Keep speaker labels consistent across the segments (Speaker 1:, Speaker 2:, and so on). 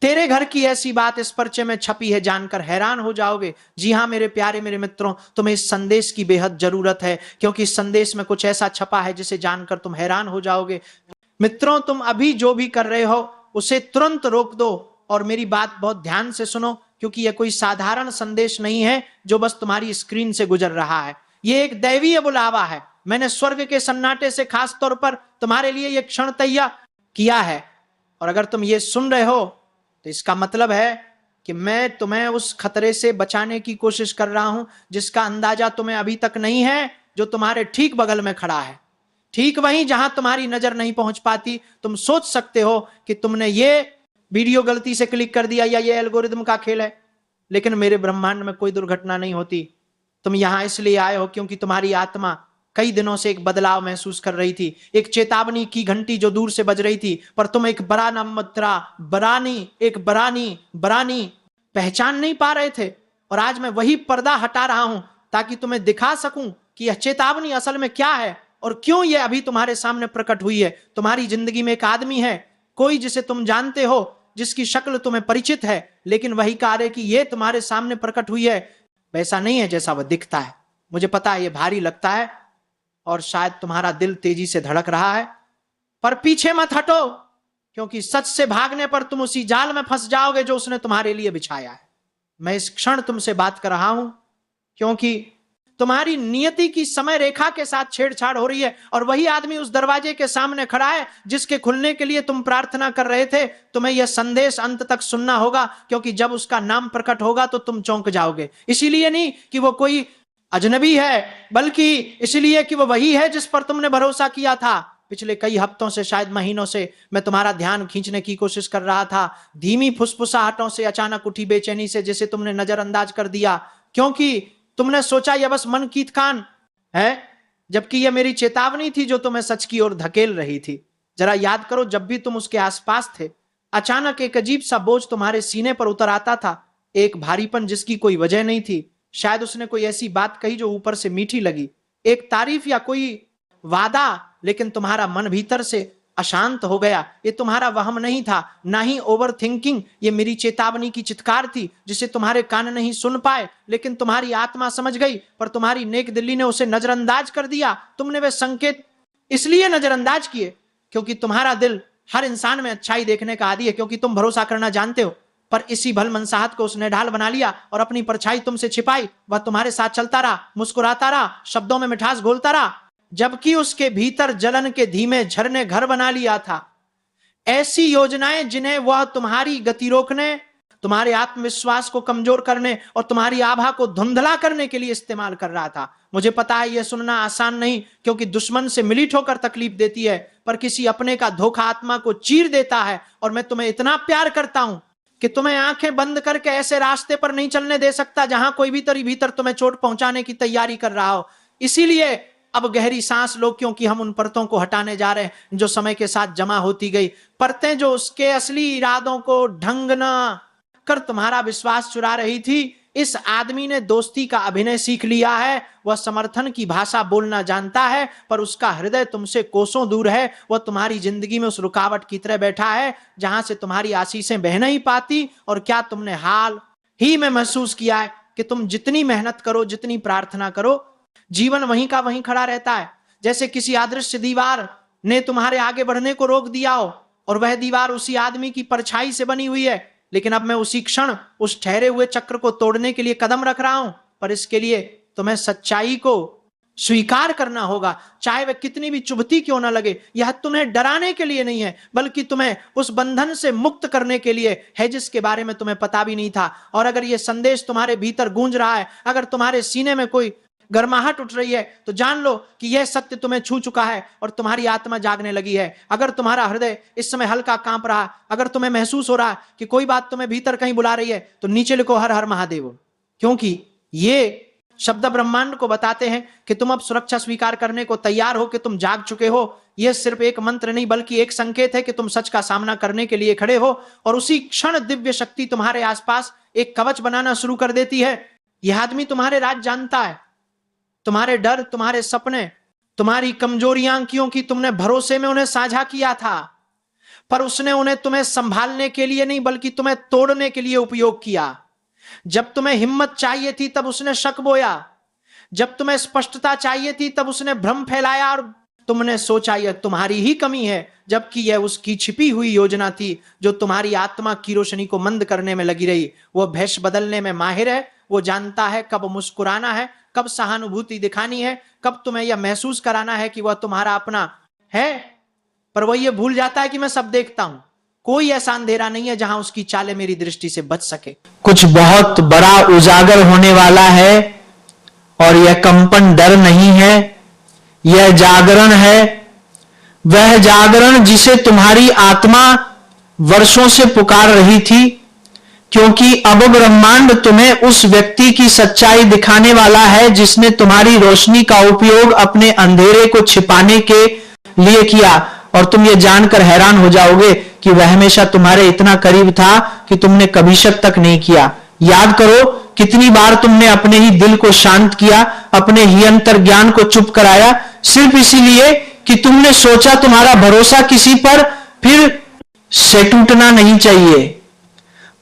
Speaker 1: तेरे घर की ऐसी बात इस पर्चे में छपी है, जानकर हैरान हो जाओगे। जी हां मेरे प्यारे मेरे मित्रों, तुम्हें इस संदेश की बेहद जरूरत है, क्योंकि इस संदेश में कुछ ऐसा छपा है जिसे जानकर तुम हैरान हो जाओगे। मित्रों, तुम अभी जो भी कर रहे हो उसे तुरंत रोक दो और मेरी बात बहुत ध्यान से सुनो, क्योंकि यह कोई साधारण संदेश नहीं है जो बस तुम्हारी स्क्रीन से गुजर रहा है। यह एक दैवीय बुलावा है। मैंने स्वर्ग के सन्नाटे से खास तौर पर तुम्हारे लिए यह क्षण तैयार किया है। और अगर तुम ये सुन रहे हो तो इसका मतलब है कि मैं तुम्हें उस खतरे से बचाने की कोशिश कर रहा हूं जिसका अंदाजा तुम्हें अभी तक नहीं है, जो तुम्हारे ठीक बगल में खड़ा है, ठीक वहीं जहां तुम्हारी नजर नहीं पहुंच पाती। तुम सोच सकते हो कि तुमने ये वीडियो गलती से क्लिक कर दिया या ये एल्गोरिदम का खेल है, लेकिन मेरे ब्रह्मांड में कोई दुर्घटना नहीं होती। तुम यहां इसलिए आए हो क्योंकि तुम्हारी आत्मा कई दिनों से एक बदलाव महसूस कर रही थी, एक चेतावनी की घंटी जो दूर से बज रही थी, पर तुम एक बराना मत्रा बरानी एक बरानी पहचान नहीं पा रहे थे। और आज मैं वही पर्दा हटा रहा हूं ताकि तुम्हें दिखा सकूं कि यह चेतावनी असल में क्या है और क्यों यह अभी तुम्हारे सामने प्रकट हुई है। तुम्हारी जिंदगी में एक आदमी है, कोई जिसे तुम जानते हो, जिसकी शक्ल तुम्हें परिचित है, लेकिन वही कार्य कि यह तुम्हारे सामने प्रकट हुई है वैसा नहीं है जैसा वह दिखता है। मुझे पता है यह भारी लगता है और शायद तुम्हारा दिल तेजी से धड़क रहा है, पर पीछे मत हटो, क्योंकि सच से भागने पर तुम उसी जाल में फंस जाओगे जो उसने तुम्हारे लिए बिछाया है। मैं इस क्षण तुमसे बात कर रहा हूं क्योंकि तुम्हारी नियति की समय रेखा के साथ छेड़छाड़ हो रही है, और वही आदमी उस दरवाजे के सामने खड़ा है जिसके खुलने के लिए तुम प्रार्थना कर रहे थे। तुम्हें यह संदेश अंत तक सुनना होगा, क्योंकि जब उसका नाम प्रकट होगा तो तुम चौंक जाओगे। इसीलिए नहीं कि वो कोई अजनबी है, बल्कि इसलिए कि वो वही है जिस पर तुमने भरोसा किया था। पिछले कई हफ्तों से, शायद महीनों से, मैं तुम्हारा ध्यान खींचने की कोशिश कर रहा था। धीमी फुसफुसाहटों से अचानक उठी बेचैनी से, जिसे तुमने नजरअंदाज कर दिया, क्योंकि तुमने सोचा यह बस मन की थकान है, जबकि यह मेरी चेतावनी थी जो तुम्हें सच की ओर धकेल रही थी। जरा याद करो, जब भी तुम उसके आसपास थे, अचानक एक अजीब सा बोझ तुम्हारे सीने पर उतर आता था, एक भारीपन जिसकी कोई वजह नहीं थी। शायद उसने कोई ऐसी बात कही जो ऊपर से मीठी लगी, एक तारीफ या कोई वादा, लेकिन तुम्हारा मन भीतर से अशांत हो गया। ये तुम्हारा वहम नहीं था, ना ही ओवर थिंकिंग, ये मेरी चेतावनी की चित्कार थी जिसे तुम्हारे कान नहीं सुन पाए, लेकिन तुम्हारी आत्मा समझ गई, पर तुम्हारी नेक दिल्ली ने उसे नजरअंदाज कर दिया। तुमने वे संकेत इसलिए नजरअंदाज किए क्योंकि तुम्हारा दिल हर इंसान में अच्छाई देखने का आदी है, क्योंकि तुम भरोसा करना जानते हो। पर इसी भल मनसाहत को उसने ढाल बना लिया और अपनी परछाई तुमसे छिपाई। वह तुम्हारे साथ चलता रहा, मुस्कुराता रहा, शब्दों में मिठास घोलता रहा, जबकि उसके भीतर जलन के धीमे झरने घर बना लिया था। ऐसी योजनाएं जिन्हें वह तुम्हारी गति रोकने, तुम्हारे आत्मविश्वास को कमजोर करने और तुम्हारी आभा को धुंधला करने के लिए इस्तेमाल कर रहा था। मुझे पता है यह सुनना आसान नहीं, क्योंकि दुश्मन से मिली ठोकर तकलीफ देती है, पर किसी अपने का धोखा आत्मा को चीर देता है। और मैं तुम्हें इतना प्यार करता हूं कि तुम्हें आंखें बंद करके ऐसे रास्ते पर नहीं चलने दे सकता जहां कोई भी तरी भीतर तुम्हें चोट पहुंचाने की तैयारी कर रहा हो। इसीलिए अब गहरी सांस लो, क्योंकि हम उन परतों को हटाने जा रहे हैं जो समय के साथ जमा होती गई, परतें जो उसके असली इरादों को ढंग न कर तुम्हारा विश्वास चुरा रही थी। इस आदमी ने दोस्ती का अभिनय सीख लिया है। वह समर्थन की भाषा बोलना जानता है, पर उसका हृदय तुमसे कोसों दूर है। वह तुम्हारी जिंदगी में उस रुकावट की तरह बैठा है जहां से तुम्हारी आशीषें बह नहीं पाती। और क्या तुमने हाल ही में महसूस किया है कि तुम जितनी मेहनत करो, जितनी प्रार्थना करो, जीवन वहीं का वहीं खड़ा रहता है, जैसे किसी अदृश्य दीवार ने तुम्हारे आगे बढ़ने को रोक दिया हो, और वह दीवार उसी आदमी की परछाई से बनी हुई है। लेकिन अब मैं उसी क्षण उस ठहरे हुए चक्र को तोड़ने के लिए कदम रख रहा हूं, पर इसके लिए तुम्हें सच्चाई को स्वीकार करना होगा, चाहे वह कितनी भी चुभती क्यों ना लगे। यह तुम्हें डराने के लिए नहीं है, बल्कि तुम्हें उस बंधन से मुक्त करने के लिए है जिसके बारे में तुम्हें पता भी नहीं था। और अगर यह संदेश तुम्हारे भीतर गूंज रहा है, अगर तुम्हारे सीने में कोई गर्माहट उठ रही है, तो जान लो कि यह सत्य तुम्हें छू चुका है और तुम्हारी आत्मा जागने लगी है। अगर तुम्हारा हृदय इस समय हल्का कांप रहा, अगर तुम्हें महसूस हो रहा कि कोई बात तुम्हें भीतर कहीं बुला रही है, तो नीचे लिखो हर हर महादेव, क्योंकि ये शब्द ब्रह्मांड को बताते हैं कि तुम अब सुरक्षा स्वीकार करने को तैयार हो, कि तुम जाग चुके हो। यह सिर्फ एक मंत्र नहीं, बल्कि एक संकेत है कि तुम सच का सामना करने के लिए खड़े हो। और उसी क्षण दिव्य शक्ति तुम्हारे आसपास एक कवच बनाना शुरू कर देती है। यह आदमी तुम्हारे राज जानता है, तुम्हारे डर, तुम्हारे सपने, तुम्हारी कमजोरियां, क्योंकि तुमने भरोसे में उन्हें साझा किया था। पर उसने उन्हें तुम्हें संभालने के लिए नहीं बल्कि तुम्हें तोड़ने के लिए उपयोग किया। जब तुम्हें हिम्मत चाहिए थी तब उसने शक बोया, जब तुम्हें स्पष्टता चाहिए थी तब उसने भ्रम फैलाया और तुमने सोचा यह तुम्हारी ही कमी है, जबकि यह उसकी छिपी हुई योजना थी जो तुम्हारी आत्मा की रोशनी को मंद करने में लगी रही। वह भेष बदलने में माहिर है, वो जानता है कब मुस्कुराना है, कब सहानुभूति दिखानी है, कब तुम्हें यह महसूस कराना है कि वह तुम्हारा अपना है, पर वह यह भूल जाता है कि मैं सब देखता हूं। कोई ऐसा अंधेरा नहीं है जहां उसकी चालें मेरी दृष्टि से बच सके।
Speaker 2: कुछ बहुत बड़ा उजागर होने वाला है और यह कंपन डर नहीं है, यह जागरण है। वह जागरण जिसे तुम्हारी आत्मा वर्षों से पुकार रही थी, क्योंकि अब ब्रह्मांड तुम्हें उस व्यक्ति की सच्चाई दिखाने वाला है जिसने तुम्हारी रोशनी का उपयोग अपने अंधेरे को छिपाने के लिए किया। और तुम ये जानकर हैरान हो जाओगे कि वह हमेशा तुम्हारे इतना करीब था कि तुमने कभी शक तक नहीं किया। याद करो कितनी बार तुमने अपने ही दिल को शांत किया, अपने ही अंतर ज्ञान को चुप कराया, सिर्फ इसीलिए कि तुमने सोचा तुम्हारा भरोसा किसी पर फिर से टूटना नहीं चाहिए।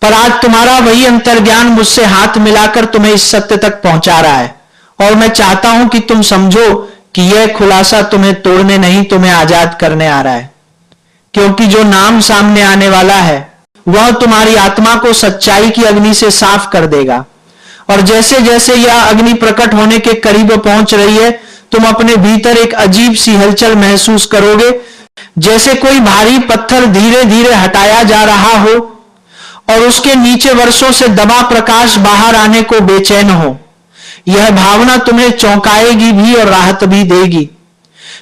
Speaker 2: पर आज तुम्हारा वही अंतर्ज्ञान मुझसे हाथ मिलाकर तुम्हें इस सत्य तक पहुंचा रहा है, और मैं चाहता हूं कि तुम समझो कि यह खुलासा तुम्हें तोड़ने नहीं, तुम्हें आजाद करने आ रहा है। क्योंकि जो नाम सामने आने वाला है वह तुम्हारी आत्मा को सच्चाई की अग्नि से साफ कर देगा। और जैसे जैसे यह अग्नि प्रकट होने के करीब पहुंच रही है, तुम अपने भीतर एक अजीब सी हलचल महसूस करोगे, जैसे कोई भारी पत्थर धीरे धीरे हटाया जा रहा हो और उसके नीचे वर्षों से दबा प्रकाश बाहर आने को बेचैन हो। यह भावना तुम्हें चौंकाएगी भी और राहत भी देगी,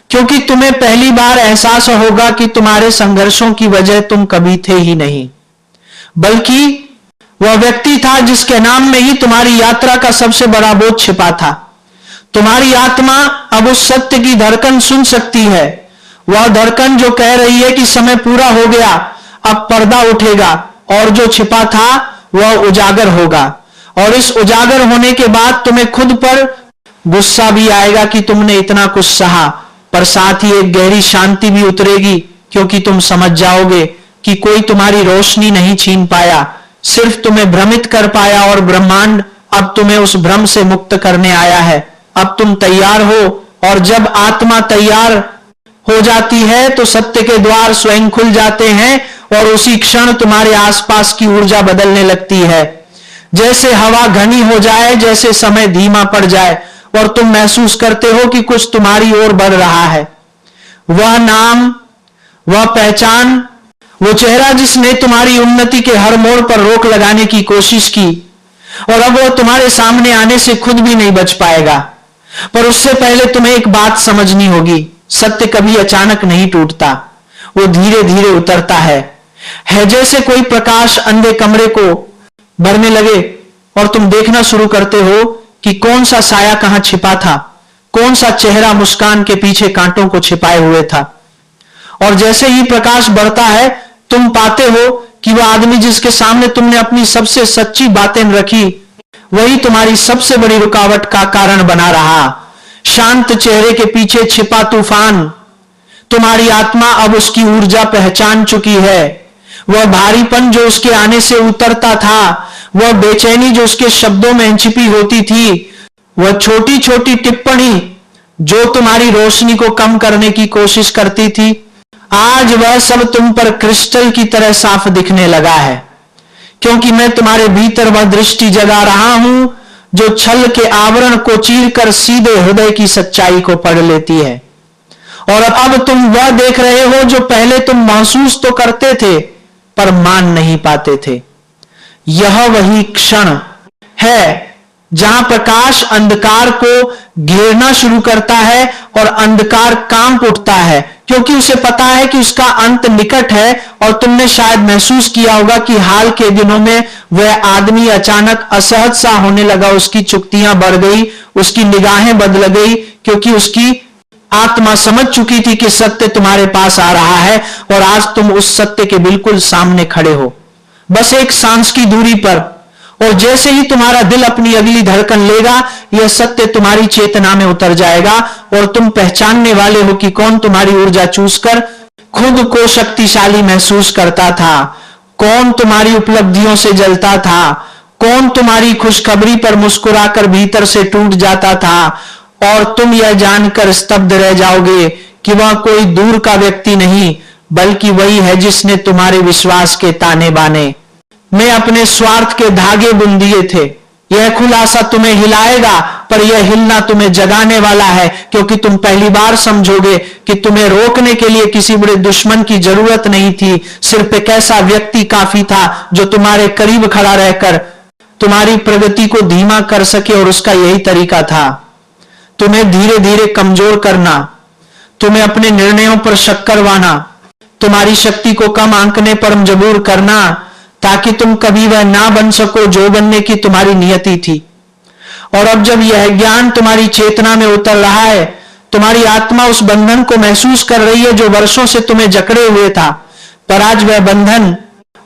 Speaker 2: क्योंकि तुम्हें पहली बार एहसास होगा कि तुम्हारे संघर्षों की वजह तुम कभी थे ही नहीं, बल्कि वह व्यक्ति था जिसके नाम में ही तुम्हारी यात्रा का सबसे बड़ा बोझ छिपा था। तुम्हारी आत्मा अब उस सत्य की धड़कन सुन सकती है, वह धड़कन जो कह रही है कि समय पूरा हो गया, अब पर्दा उठेगा और जो छिपा था वह उजागर होगा। और इस उजागर होने के बाद तुम्हें खुद पर गुस्सा भी आएगा कि तुमने इतना कुछ सहा, पर साथ ही एक गहरी शांति भी उतरेगी, क्योंकि तुम समझ जाओगे कि कोई तुम्हारी रोशनी नहीं छीन पाया, सिर्फ तुम्हें भ्रमित कर पाया, और ब्रह्मांड अब तुम्हें उस भ्रम से मुक्त करने आया है। अब तुम तैयार हो, और जब आत्मा तैयार हो जाती है तो सत्य के द्वार स्वयं खुल जाते हैं और उसी क्षण तुम्हारे आसपास की ऊर्जा बदलने लगती है। जैसे हवा घनी हो जाए, जैसे समय धीमा पड़ जाए, और तुम महसूस करते हो कि कुछ तुम्हारी ओर बढ़ रहा है। वह नाम, वह पहचान, वो चेहरा जिसने तुम्हारी उन्नति के हर मोड़ पर रोक लगाने की कोशिश की, और अब वह तुम्हारे सामने आने से खुद भी नहीं बच पाएगा। पर उससे पहले तुम्हें एक बात समझनी होगी, सत्य कभी अचानक नहीं टूटता, वो धीरे धीरे उतरता है जैसे कोई प्रकाश अंधे कमरे को भरने लगे और तुम देखना शुरू करते हो कि कौन सा साया कहां छिपा था, कौन सा चेहरा मुस्कान के पीछे कांटों को छिपाए हुए था। और जैसे ही प्रकाश बढ़ता है, तुम पाते हो कि वह आदमी जिसके सामने तुमने अपनी सबसे सच्ची बातें रखी, वही तुम्हारी सबसे बड़ी रुकावट का कारण बना रहा। शांत चेहरे के पीछे छिपा तूफान, तुम्हारी आत्मा अब उसकी ऊर्जा पहचान चुकी है। वह भारीपन जो उसके आने से उतरता था, वह बेचैनी जो उसके शब्दों में छिपी होती थी, वह छोटी छोटी टिप्पणी जो तुम्हारी रोशनी को कम करने की कोशिश करती थी, आज वह सब तुम पर क्रिस्टल की तरह साफ दिखने लगा है। क्योंकि मैं तुम्हारे भीतर वह दृष्टि जगा रहा हूं जो छल के आवरण को चीरकर सीधे हृदय की सच्चाई को पढ़ लेती है। और अब तुम वह देख रहे हो जो पहले तुम महसूस तो करते थे पर मान नहीं पाते थे। यह वही क्षण है जहां प्रकाश अंधकार को घेरना शुरू करता है और अंधकार कांप उठता है, क्योंकि उसे पता है कि उसका अंत निकट है। और तुमने शायद महसूस किया होगा कि हाल के दिनों में वह आदमी अचानक असहज सा होने लगा, उसकी चुकतियां बढ़ गई, उसकी निगाहें बदल गई, क्योंकि उसकी आत्मा समझ चुकी थी कि सत्य तुम्हारे पास आ रहा है और आज तुम उस सत्य के बिल्कुल सामने खड़े हो, बस एक सांस की दूरी पर। और जैसे ही तुम्हारा दिल अपनी अगली धड़कन लेगा, यह सत्य तुम्हारी चेतना में उतर जाएगा और तुम पहचानने वाले हो कि कौन तुम्हारी ऊर्जा चूसकर खुद को शक्तिशाली महसूस करता था? कौन तुम्हारी उपलब्धियों से जलता था? कौन तुम्हारी खुशखबरी पर मुस्कुराकर भीतर से टूट जाता था? और तुम यह जानकर स्तब्ध रह जाओगे कि वह कोई दूर का व्यक्ति नहीं, बल्कि वही है जिसने तुम्हारे विश्वास के ताने बाने में अपने स्वार्थ के धागे बुन दिए थे। यह खुलासा तुम्हें हिलाएगा, पर यह हिलना तुम्हें जगाने वाला है, क्योंकि तुम पहली बार समझोगे कि तुम्हें रोकने के लिए किसी बड़े दुश्मन की जरूरत नहीं थी। सिर्फ एक ऐसा व्यक्ति काफी था जो तुम्हारे करीब खड़ा रहकर तुम्हारी प्रगति को धीमा कर सके, और उसका यही तरीका था तुम्हें धीरे धीरे कमजोर करना, तुम्हें अपने निर्णयों पर शक करवाना, तुम्हारी शक्ति को कम आंकने पर मजबूर करना, ताकि तुम कभी वह ना बन सको जो बनने की तुम्हारी नियति थी। और अब जब यह ज्ञान तुम्हारी चेतना में उतर रहा है, तुम्हारी आत्मा उस बंधन को महसूस कर रही है जो वर्षों से तुम्हें जकड़े हुए था, पर आज वह बंधन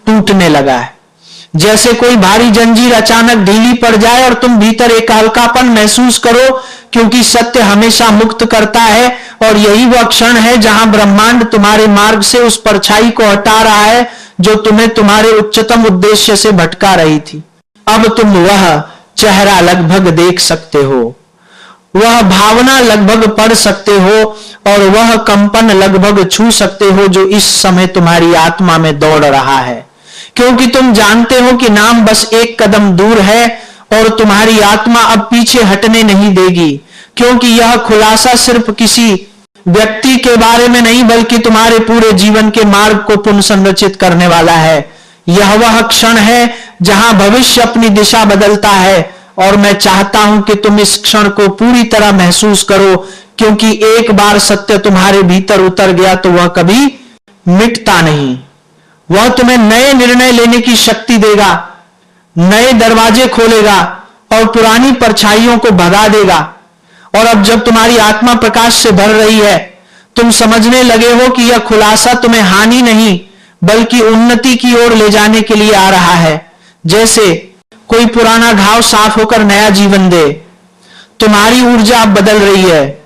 Speaker 2: टूटने लगा है। जैसे कोई भारी जंजीर अचानक ढीली पड़ जाए और तुम भीतर एक हल्कापन महसूस करो, क्योंकि सत्य हमेशा मुक्त करता है, और यही वह क्षण है जहां ब्रह्मांड तुम्हारे मार्ग से उस परछाई को हटा रहा है जो तुम्हें तुम्हारे उच्चतम उद्देश्य से भटका रही थी। अब तुम वह चेहरा लगभग देख सकते हो, वह भावना लगभग पढ़ सकते हो, और वह कंपन लगभग छू सकते हो जो इस समय तुम्हारी आत्मा में दौड़ रहा है, क्योंकि तुम जानते हो कि नाम बस एक कदम दूर है और तुम्हारी आत्मा अब पीछे हटने नहीं देगी, क्योंकि यह खुलासा सिर्फ किसी व्यक्ति के बारे में नहीं, बल्कि तुम्हारे पूरे जीवन के मार्ग को पुनर्संरचित करने वाला है। यह वह क्षण है जहां भविष्य अपनी दिशा बदलता है, और मैं चाहता हूं कि तुम इस क्षण को पूरी तरह महसूस करो, क्योंकि एक बार सत्य तुम्हारे भीतर उतर गया तो वह कभी मिटता नहीं। वह तुम्हें नए निर्णय लेने की शक्ति देगा, नए दरवाजे खोलेगा और पुरानी परछाइयों को भगा देगा। और अब जब तुम्हारी आत्मा प्रकाश से भर रही है, तुम समझने लगे हो कि यह खुलासा तुम्हें हानि नहीं बल्कि उन्नति की ओर ले जाने के लिए आ रहा है। जैसे कोई पुराना घाव साफ होकर नया जीवन दे, तुम्हारी ऊर्जा अब बदल रही है,